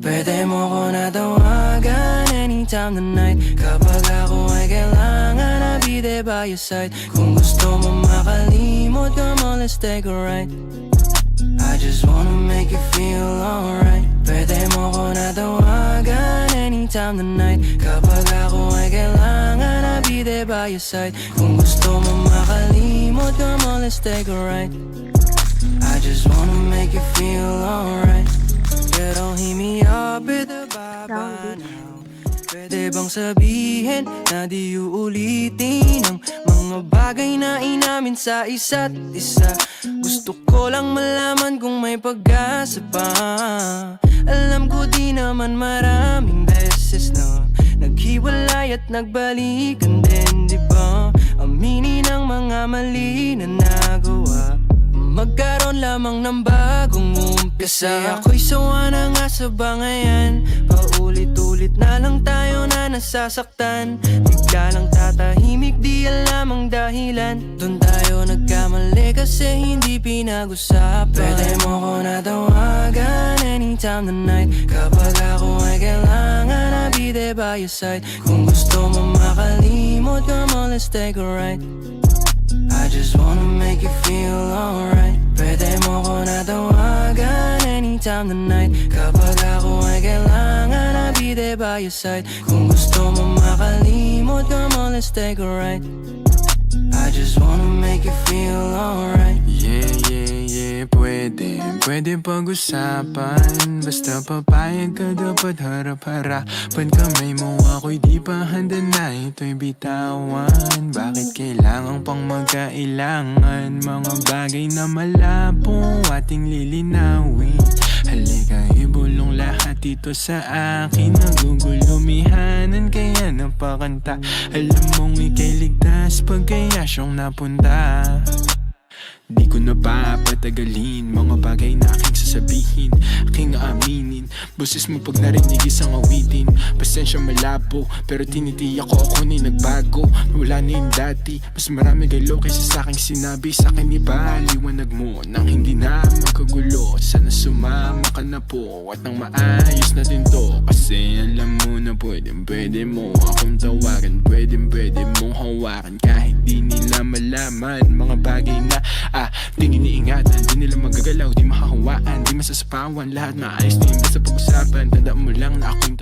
Pwede mo ko natawagan anytime the night. Kapag ako ay kailangan, I'll be there by your side. Kung gusto mo makalimot, come on, let's take a ride. I just wanna make you feel alright. Pwede mo ko natawagan anytime the night. Kapag ako ay kailangan, I'll be there by your side. Kung gusto mo makalimot, come on, let's take a ride. I just wanna make you feel alright. Yeah, don't hit me up with a bye-bye now. Pwede bang sabihin na di uulitin ang mga bagay na inamin sa isa't isa? Gusto ko lang malaman kung may pag-asa pa. Alam ko di naman maraming beses na naghiwalay at nagbalikan din, di ba? Aminin ang mga mali na nagawa, magkaroon lamang ng bagong umpisa. Ako'y sawa na nga sa bangayan, paulit-ulit na lang tayo na nasasaktan. Bigla lang tatahimik, di alam ang dahilan. Doon tayo nagkamali kasi hindi pinag-usapan. Pwede mo ko natawagan anytime the night. Kapag ako ay kailangan, I'll be there by your side. Kung gusto mo makalimot, come on, let's take a ride. I just wanna make you feel alright. Pwede mo ko natawagan anytime the night. Kapag ako ay kailangan, I'll be there by your side. Kung gusto mo makalimot, come on, let's take a ride. I just wanna make you feel alright. Yeah, pwede pag-usapan. Basta papayag ka, dapat harap-harapan. Kamay mo ako'y di pa handa na ito'y bitawan. Bakit kailangan pang magkailangan? Mga bagay na malabo ating lilinawin. Halika, ibulong lahat dito sa akin. Nagugulumihanan kaya napakanta. Alam mong ika'y ligtas pag kaya siyang napunta. Di ko na papatagalin mga bagay na aking sasabihin, aking aaminin. Boses mo pag narinig isang awitin. Pasensya malabo, pero tinitiyak ko ako na'y nagbago. Wala na yung dati, mas marami galaw kaysa sa aking sinabi. Sa akin ipaliwanag mo nang hindi na magkagulo. Sana sumama ka na po at nang maayos natin to. Kasi alam mo na pwede mo akong tawagan. Pwede mong hawakan kahit di nila malaman. Mga bagay na di iniingatan, di nila magagalaw, di makakawaan, di masasapawan. Lahat maayos din basta pag-usapan. Tandaan mo lang na ako'y